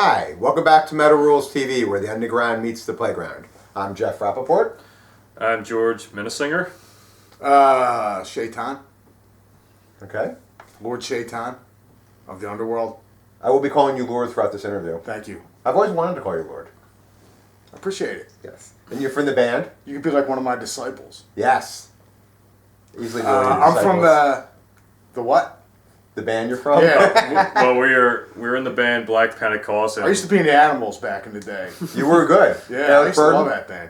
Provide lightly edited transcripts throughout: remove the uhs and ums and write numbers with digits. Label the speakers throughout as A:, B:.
A: Hi, welcome back to Metal Rules TV, where the underground meets the playground. I'm Jeff Rappaport.
B: I'm George Minnesinger.
C: Shaitan.
A: Okay.
C: Lord Shaitan of the underworld.
A: I will be calling you Lord throughout this interview.
C: Thank you.
A: I've always wanted to call you Lord.
C: I appreciate it.
A: Yes. And you're from the band?
C: You could be like one of my disciples.
A: Yes. Easily.
C: I'm from the what?
A: The band you're from?
C: Yeah.
B: Well, we're in the band Black Pentecost.
C: I used to be in the Animals back in the day.
A: You were good.
C: Yeah, I used to love that band.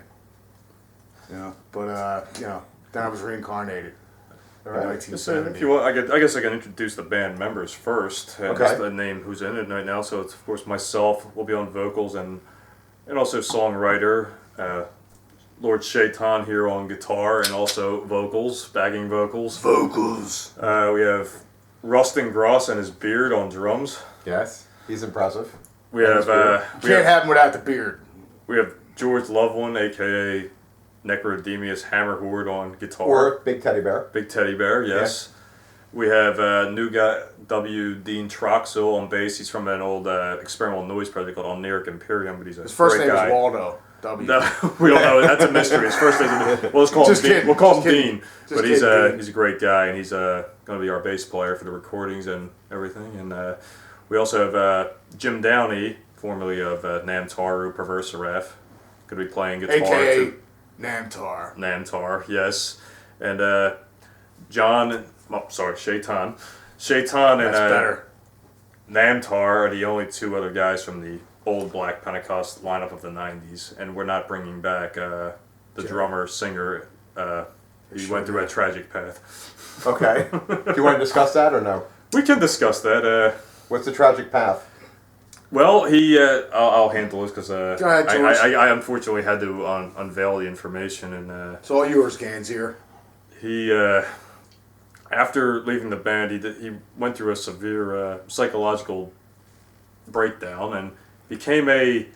C: But then I was reincarnated.
A: All right.
C: 1970.
B: If you want, I guess I can introduce the band members first.
A: Okay.
B: Just the name who's in it right now. So it's, of course, myself will be on vocals and also songwriter. Lord Shaitan here on guitar and also vocals, backing vocals.
C: Vocals.
B: We have Rustin Gross and his beard on drums.
A: Yes. He's impressive.
B: We have
C: Can't have him without the beard.
B: we have George Loveland, aka Necrodemius Hammerhorde on guitar.
A: Or Big Teddy Bear.
B: Big Teddy Bear, yes. We have new guy W. Dean Troxel on bass. He's from an old experimental noise project called Oniric Imperium, but he's a
C: His first
B: great
C: name
B: guy.
C: is Waldo. W.
B: No, we don't know. That's a mystery. His first name is let's call him
C: Just
B: Dean.
C: kidding.
B: We'll call him
C: Just kidding.
B: Dean.
C: Just
B: But he's
C: kidding,
B: he's a great guy, and he's going to be our bass player for the recordings and everything. And we also have Jim Downey, formerly of Namtaru Perverseraf, going to be playing guitar.
C: A.K.A.
B: too.
C: Namtar.
B: Namtar, yes. And Shaitan. Shaitan and
C: That's better.
B: Namtar are the only two other guys from the old Black Pentecost lineup of the 90s. And we're not bringing back the drummer, singer. He went through a tragic path.
A: Okay. Do you want to discuss that or no?
B: We can discuss that.
A: What's the tragic path?
B: Well, I'll handle this because
C: Go ahead, George.
B: I unfortunately had to unveil the information. And
C: It's all yours, Ganzier.
B: he... After leaving the band, he went through a severe psychological breakdown and became a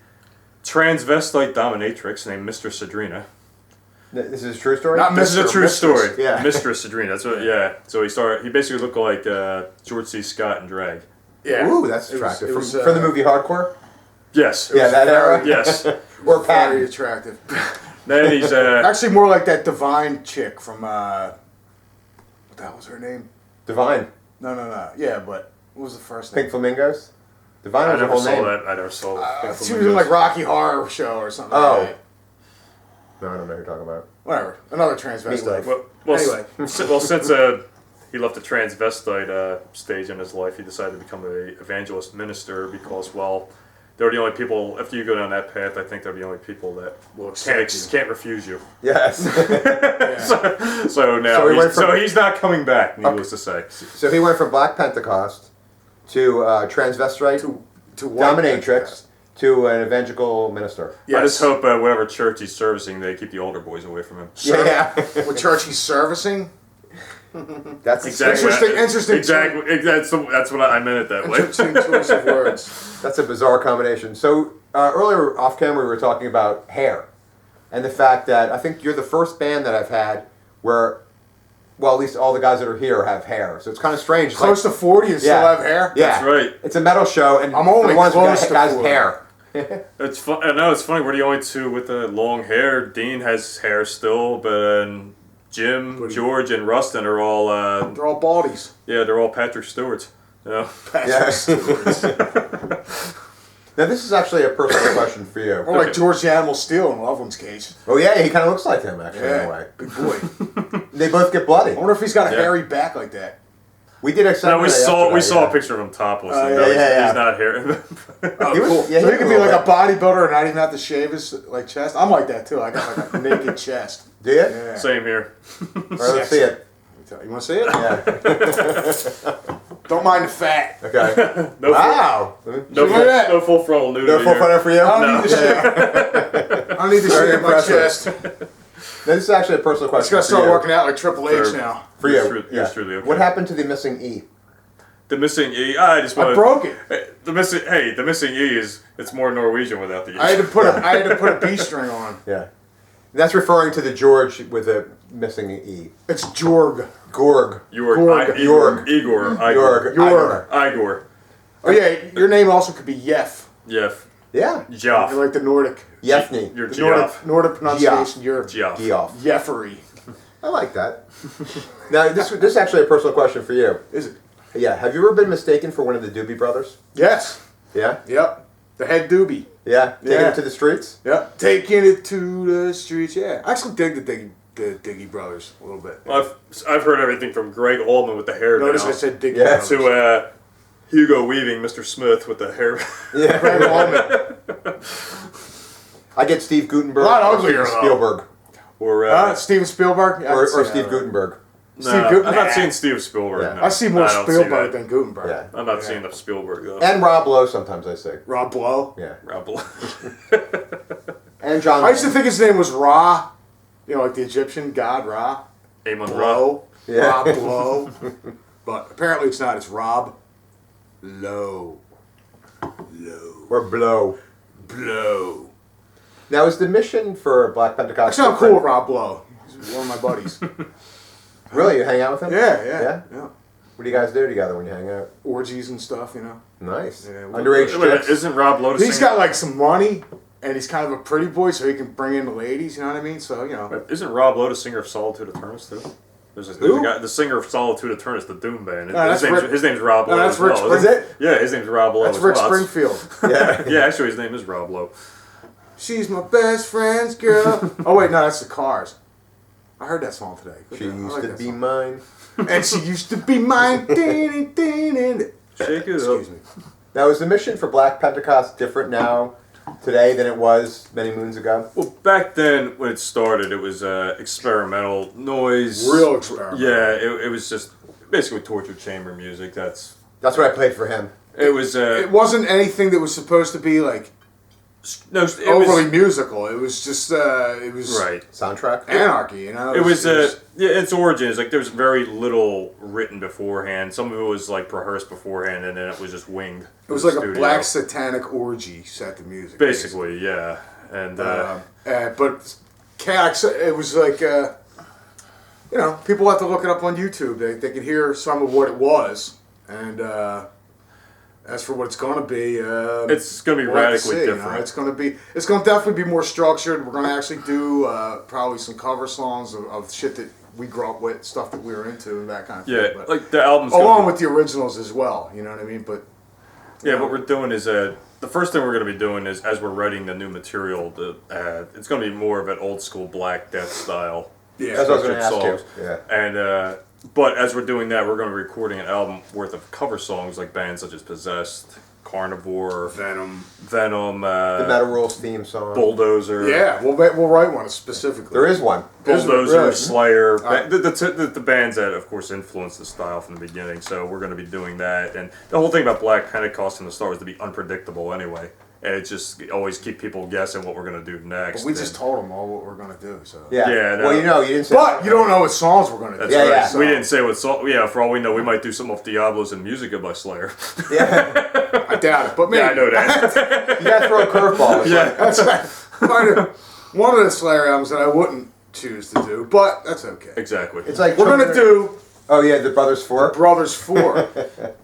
B: transvestite dominatrix named Mistress Sadrina.
A: This is a true story?
C: Not
B: This is a true story.
A: Yeah.
B: Mistress Sadrina. That's what. Yeah. So he basically looked like George C. Scott in drag.
C: Yeah.
A: Ooh, that's
C: It was-
A: attractive.
C: it was,
A: from the movie Hardcore?
B: Yes.
A: Yeah, that era?
B: Yes.
A: Or
C: Very
A: Patton.
C: attractive.
B: Then he's
C: Actually, more like that divine chick from what the hell was her name?
A: Divine.
C: No. Yeah, but what was the first name?
A: Pink Flamingos? Divine
B: I
A: was her
B: never
A: whole
B: saw
A: name.
B: that. I never saw. Pink
C: She was
B: Flamingos.
C: in like Rocky Horror Show or something.
A: Oh.
C: Like that.
A: No, I don't know who you're talking about.
C: Whatever. Another transvestite.
A: Meatloaf.
C: Anyway.
B: Since he left the transvestite stage in his life, he decided to become an evangelist minister because, well, they're the only people. After you go down that path, I think they're the only people that
C: Will accept you.
B: can't refuse you.
A: Yes.
C: Yeah.
B: So now,
A: So he went from-
B: he's not coming back. Needless to say.
A: So he went from Black Pentecost to transvestite
C: to white
A: dominatrix
C: Pentecost.
A: to an evangelical minister.
B: I just hope whatever church he's servicing, they keep the older boys away from him.
A: Yeah.
C: What church he's servicing?
A: That's
B: Exactly.
C: Interesting.
B: Exactly. That's what I meant it that way.
C: Interesting choice of words.
A: That's a bizarre combination. So earlier off camera we were talking about hair and the fact that I think you're the first band that I've had where, well, at least all the guys that are here have hair. So it's kind of strange. It's
C: Close to 40 and still have hair?
A: Yeah.
B: That's right.
A: It's a metal show and
C: I'm only
A: for the ones who
C: close to
A: guys
C: 40.
A: hair.
B: It's fun. I know it's funny. We're the only two with the long hair. Dean has hair still, but Jim, George, and Rustin are all.
C: They're all baldies.
B: Yeah, they're all Patrick Stewarts. Yeah.
A: Yes. Now this is actually a personal question for you.
C: Or like George the Animal Steel in Loveland's case.
A: Oh yeah, he kind of looks like him actually in a
C: Yeah,
A: way.
C: big boy.
A: They both get bloody.
C: I wonder if he's got a
B: Yeah.
C: hairy back like that.
A: We did accept.
B: No, we saw a picture of him topless.
C: Oh,
B: No,
A: yeah.
B: He's not hair.
C: Oh,
A: He was-
C: cool.
A: yeah,
C: So
A: he
C: he could
A: was
C: be
A: a
C: like
A: little
C: a bodybuilder and not even have to shave his like chest. I'm like that too. I got like a naked chest.
A: Do you?
C: Yeah.
B: Same here.
A: All right, let's see it.
C: You want to see it?
A: Yeah.
C: Don't mind the fat.
A: Okay.
B: No
A: Wow.
B: Full,
C: Look at that.
B: no full frontal nudity.
A: No full
B: here.
A: frontal for you?
C: I don't
B: No.
C: need the shave. I don't need the
A: Very
C: shave my
A: impressive.
C: chest.
A: Now, this is actually a personal
C: It's
A: question
C: gonna
A: for
C: start
A: you.
C: working out like Triple H
B: For-
C: now.
A: For
B: Yours
A: you.
B: truly- yours truly, okay.
A: What happened to the missing E?
B: The missing E. I just want
C: I broke it.
B: The missing E is it's more Norwegian without the E.
C: I had to put a B string on.
A: Yeah. That's referring to the George with a missing E.
C: It's Jorg.
A: Gorg.
B: Igor.
A: Jorg.
B: Igor.
A: Jorg.
C: Jorg.
B: Igor.
C: Oh yeah, your name also could be Yef.
B: Yef.
A: Yeah.
C: You
B: Joff.
C: like the Nordic.
A: Yefni.
B: You're
C: The
B: Joff.
C: Nordic pronunciation. You're
B: Joff.
A: Geoff.
C: Jeffery.
A: I like that. Now, this is actually a personal question for you.
C: Is it?
A: Yeah. Have you ever been mistaken for one of the Doobie Brothers?
C: Yes.
A: Yeah.
C: Yep. The head doobie.
A: Yeah. Taking
C: Yeah.
A: it to the streets?
C: Yep. Taking it to the streets. Yeah. I actually dig the Diggy Brothers a little bit.
B: I've heard everything from Greg Allman with the hair
C: Notice
B: down
C: I said Diggy
A: Yeah.
C: Brothers.
B: to Hugo Weaving, Mr. Smith with the hair.
A: Yeah.
C: Greg Allman.
A: I get Steve Gutenberg.
C: A lot
A: or
C: uglier,
A: Steven
C: though.
A: Spielberg.
B: or
C: Steven Spielberg? Yeah, I
A: Or
C: can see
A: Steve
C: that.
A: Gutenberg.
C: Steve
B: no,
C: Guten-
B: I'm not
C: Nah.
B: seeing Steve Spielberg.
A: Yeah.
B: No.
C: I see more
B: I don't see
C: Spielberg
B: that.
C: than Gutenberg.
A: Yeah.
B: I'm not seeing the Spielberg though.
A: And Rob Lowe sometimes I say.
C: Rob Blow.
A: Yeah.
B: Rob Lowe.
A: And John.
C: I used to think his name was Ra. You know, like the Egyptian god Ra.
B: Amon Ra.
C: Blow.
A: Yeah.
C: Rob Blow. But apparently it's not. It's Rob Lowe. Lowe.
A: Or Blow.
C: Blow.
A: Now, is the mission for Black Pentecost?
C: Actually, I'm cool with Rob Blow. He's one of my buddies.
A: Really? You hang out with him?
C: Yeah.
A: Yeah? What do you guys do together when you hang out?
C: Orgies and stuff, you know.
A: Nice.
C: Yeah,
A: Underage
B: Wait,
A: chicks?
B: isn't Rob Lowe the
C: He's
B: singer?
C: got like some money, and he's kind of a pretty boy, so he can bring in the ladies. You know what I mean? So you know.
B: Isn't Rob Lowe the singer of Solitude Eternus too? There's a
C: Who?
B: guy, the singer of Solitude Eternus, the Doom band.
C: No,
B: his,
C: that's
B: name's,
C: Rick-
B: his name's Rob
C: No,
B: Lowe.
C: that's
B: as well,
C: Rick
B: isn't
C: Springfield.
B: it? Yeah, his name's Rob Lowe.
C: That's
B: as
C: Rick
B: well.
C: Springfield.
A: Yeah.
B: Yeah, actually, his name is Rob Lowe.
C: She's my best friend's girl. Oh wait, no, that's the Cars. I heard that song today.
A: She
C: I
A: used
C: like
A: to
C: that
A: be
C: song.
A: mine.
C: And she used to be mine.
B: Shake it
C: Excuse
B: up.
C: me.
A: Now, is the mission for Black Pentecost different now, today, than it was many moons ago?
B: Well, back then when it started, it was experimental noise.
C: Real experimental.
B: Yeah, it was just basically torture chamber music. That's
A: That's what I played for him.
B: it was.
C: It wasn't anything that was supposed to be like
B: No, it
C: overly
B: was
C: musical. It was just it was
B: right.
A: Soundtrack?
C: anarchy. You know.
B: It was yeah, its origins. Like there was very little written beforehand. Some of it was like rehearsed beforehand, and then it was just winged.
C: It was
B: in
C: like
B: the
C: a
B: studio.
C: black satanic orgy set to music.
B: Basically, yeah, and
C: But Cax, it was like, you know, people have to look it up on YouTube. They can hear some of what it was. And as for what it's going to be,
B: it's going to be
C: we'll have to
B: radically
C: see, you know.
B: different.
C: It's going to definitely be more structured. We're going to actually do probably some cover songs of shit that we grew up with, stuff that we were into, and that kind of
B: Yeah,
C: thing. But
B: like the album's
C: along
B: gonna
C: with the originals as well, you know what I mean? But
B: be, yeah. What we're doing is the first thing we're going to be doing is as we're writing the new material, it's going to be more of an old school Black Death style.
C: yeah,
A: That's what I was going to ask
B: Songs.
A: you. Yeah.
B: And but as we're doing that, we're going to be recording an album worth of cover songs like bands such as Possessed, Carnivore,
C: Venom.
B: Venom,
A: The Metal Rules theme song.
B: Bulldozer.
C: Yeah, we'll write one specifically.
A: There is one.
B: Bulldozer,
C: Really?
B: Slayer,
C: Alright.
B: the bands that, of course, influenced the style from the beginning. So we're going to be doing that, and the whole thing about Black Pentecost in the start was to be unpredictable anyway, and it just always keep people guessing what we're going to do next.
C: But we just
B: and-
C: told them all what we're going to do. So.
A: Yeah.
B: Yeah, no.
A: Well, you know, you didn't say.
C: But you don't know what songs we're going to do.
B: That's
A: Yeah,
B: right.
A: yeah.
C: So
B: We didn't say what song. Yeah, for all we know, we might do something off Diablos and Musica by Slayer.
A: Yeah.
C: I doubt it, but maybe.
B: Yeah, I know that.
A: You got to throw a curveball. It's
B: Yeah.
A: like,
C: That's one of the Slayer albums that I wouldn't choose to do, but that's okay.
B: Exactly.
A: it's like
C: We're going to do
A: Oh yeah, the Brothers Four.
C: Brothers 4,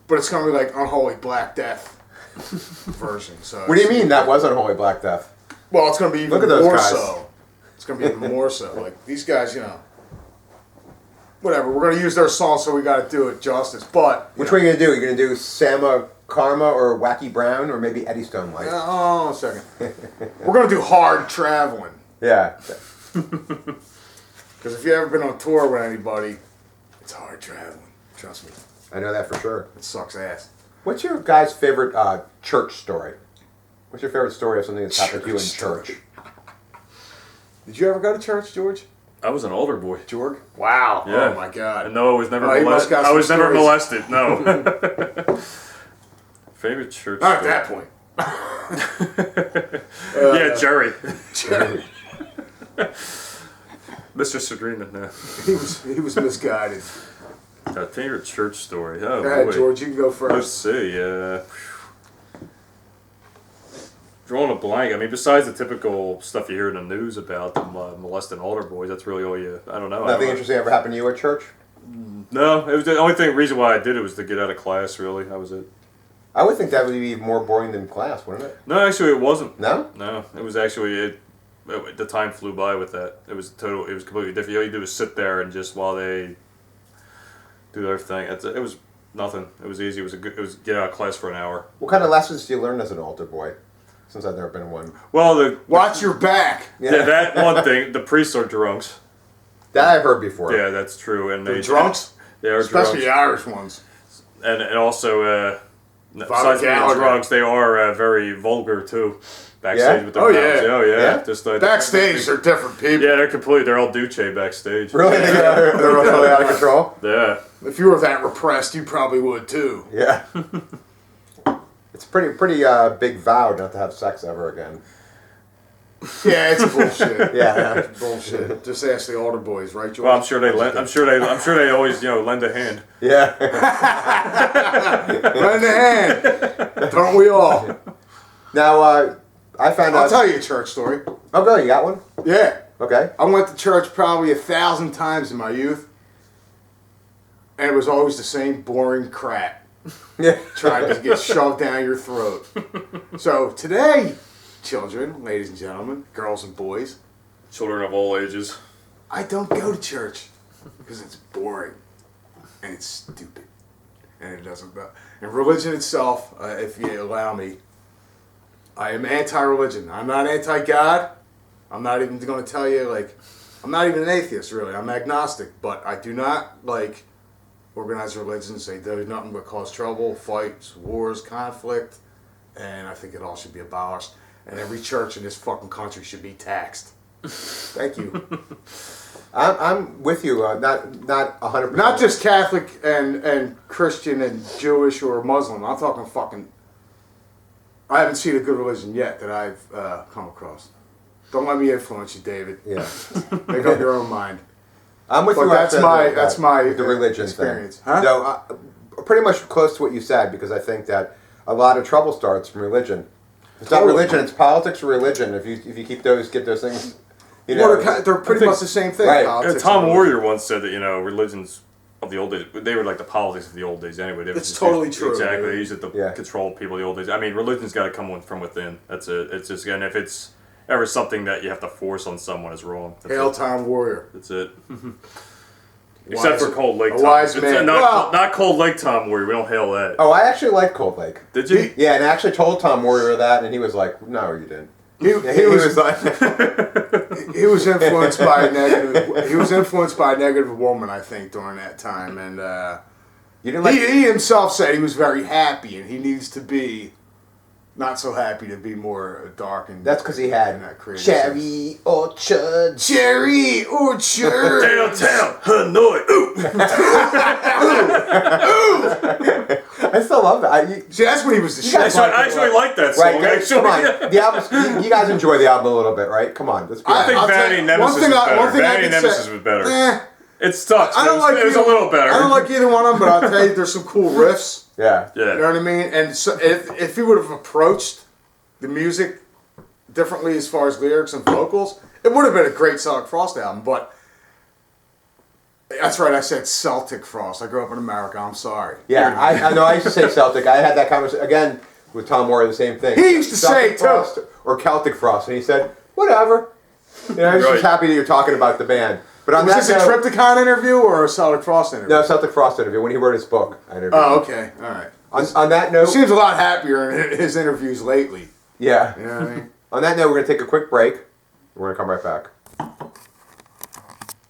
C: but it's going to be like Unholy Black Death version. So
A: What do you mean that was Unholy Black Death?
C: Well, it's going to be even
A: Look at those
C: more
A: guys.
C: so. It's going to be even more so. Like, these guys, you know, whatever. We're going to use their song, so we got to do it justice. But
A: Which one are you gonna do? You're gonna do Sama Karma or Wacky Brown or maybe Eddystone Light?
C: Oh, a second. We're going to do Hard Traveling.
A: Yeah.
C: Because if you've ever been on tour with anybody, it's hard traveling. Trust me.
A: I know that for sure.
C: It sucks ass.
A: What's your guys' favorite church story? What's your favorite story of something that's happened to you in
C: Church
A: church?
C: Did you ever go to church, George?
B: I was an older boy.
C: George? Wow.
B: Yeah.
C: Oh, my God.
B: And no, I was never
C: Oh, you must got
B: molested. I
C: some
B: was never
C: stories.
B: molested. No. Favorite church.
C: Not
B: story.
C: at that point.
B: Yeah, Jerry.
C: Jerry.
B: Mr. Sadrina. No.
C: He was misguided.
B: Favorite church story. Oh,
C: Go ahead,
B: boy.
C: George. You can go
B: Let's
C: first.
B: see. Drawing a blank. I mean, besides the typical stuff you hear in the news about them molesting altar boys, that's really all you. I don't know.
A: Nothing interesting ever happened to you at church?
B: No, it was the only reason why I did it was to get out of class. Really, that was it.
A: I would think that would be more boring than class, wouldn't it?
B: No, actually, it wasn't.
A: No?
B: No, it was actually the time flew by with that. It was completely different. All you do is sit there and just while they do their thing. It was nothing. It was easy. It was get out of class for an hour.
A: What kind of lessons do you learn as an altar boy? Since I've never been in one.
B: Well,
C: watch your back.
B: Yeah, that one thing. The priests are drunks.
A: That I've heard before.
B: Yeah, that's true. And
C: They're drunks?
B: They are
C: Especially
B: drunks.
C: the Irish ones.
B: And also, besides being drunks, they are very vulgar too. Backstage with their mouths. Oh yeah. Just like
C: backstage, they're different people.
B: Yeah, they're all Duce backstage.
A: Really? They're totally out of control?
B: Yeah.
C: If you were that repressed, you probably would too.
A: Yeah. It's pretty big vow not to have sex ever again.
C: Yeah, it's bullshit.
A: Yeah.
C: It's bullshit. Just ask the altar boys, right, George?
B: Well, I'm sure they always lend a hand.
A: Yeah.
C: Lend a hand. Don't we all?
A: Now, I found out.
C: I'll tell you a church story.
A: Oh, go. You got one?
C: Yeah.
A: Okay.
C: I went to church probably 1,000 times in my youth, and it was always the same boring crap.
A: Yeah.
C: Trying to get shoved down your throat. So today, children, ladies and gentlemen, girls and boys,
B: Children of all ages.
C: I don't go to church because it's boring and it's stupid and it doesn't. And religion itself, if you allow me, I am anti-religion. I'm not anti-God. I'm not even going to tell you I'm not even an atheist really. I'm agnostic, but I do not like organized religions. They do nothing but cause trouble, fights, wars, conflict, and I think it all should be abolished. And every church in this fucking country should be taxed. Thank you.
A: I'm with you. Not 100%.
C: Not just Catholic and Christian and Jewish or Muslim. I'm talking fucking. I haven't seen a good religion yet that I've come across. Don't let me influence you, David.
A: Yeah.
C: Make up your own mind.
A: I'm with
C: But
A: you.
C: that's my
A: the religion
C: experience.
A: thing.
C: Huh?
A: No, pretty much close to what you said, because I think that a lot of trouble starts from religion. It's not religion; it's politics or religion. If you get those things,
C: Well, they're pretty much the same thing.
A: Right.
C: Politics
B: Tom
C: and
B: Warrior once said that religions of the old days, they were like the politics of the old days anyway.
C: It's totally true.
B: Exactly. They used it to
A: Yeah.
B: control people of the old days. I mean, religion's got to come from within. That's it. It's just, and if it's ever something that you have to force on someone, is wrong. That's
C: Hail
B: it.
C: Tom Warrior.
B: That's it. Except for Cold Lake
C: a
B: Tom.
C: wise
B: It's
C: man.
B: not Cold Lake Tom Warrior. We don't hail that.
A: Oh, I actually like Cold Lake.
B: Did you?
A: Yeah, and I actually told Tom Warrior that, and he was like, "No, you didn't."
C: He was
A: like,
C: he was influenced by a negative. He was influenced by a negative woman, I think, during that time, and
A: "You didn't like."
C: he himself said he was very happy, and he needs to be not so happy to be more dark and.
A: That's because he had
C: that creative
A: cherry orchard.
C: Cherry orchard.
B: Downtown Hanoi. Ooh.
A: I still love that.
C: See, that's when he was the shit.
A: guys
B: I actually like that song.
A: Right, guys, come on.
B: Actually.
A: The album, you guys enjoy the album a little bit, right? Come on, let's be
B: I think
C: I'll
B: Vanity
C: tell-
B: Nemesis
C: one thing
B: was
C: I-
B: better.
C: one thing I
B: Vanity
C: can
B: Nemesis
C: say-
B: was better.
C: Eh,
B: It sucks.
C: I don't like
B: it was a
C: either-
B: little better.
C: I don't like either one of them, but I'll tell you, there's some cool riffs.
A: Yeah.
B: Yeah.
C: You know what I mean? And so if he would have approached the music differently as far as lyrics and vocals, it would have been a great Celtic Frost album. But that's right, I said Celtic Frost. I grew up in America. I'm sorry.
A: Yeah, I know. I used to say Celtic. I had that conversation again with Tom Warrior. The same thing.
C: He used to say it, too.
A: Frost or Celtic Frost, and he said, "Whatever." You know, he's
B: Right.
A: just happy that you're talking about the band. But on
C: Was
A: that
C: this a
A: note,
C: Triptychon interview or a Celtic Frost interview?
A: no, Celtic Frost interview when he wrote his book. I interviewed
C: Oh,
A: him.
C: okay. All right.
A: On that note,
C: He seems a lot happier in his interviews lately.
A: yeah.
C: You know what I mean?
A: On that note, we're gonna take a quick break. We're gonna come right back.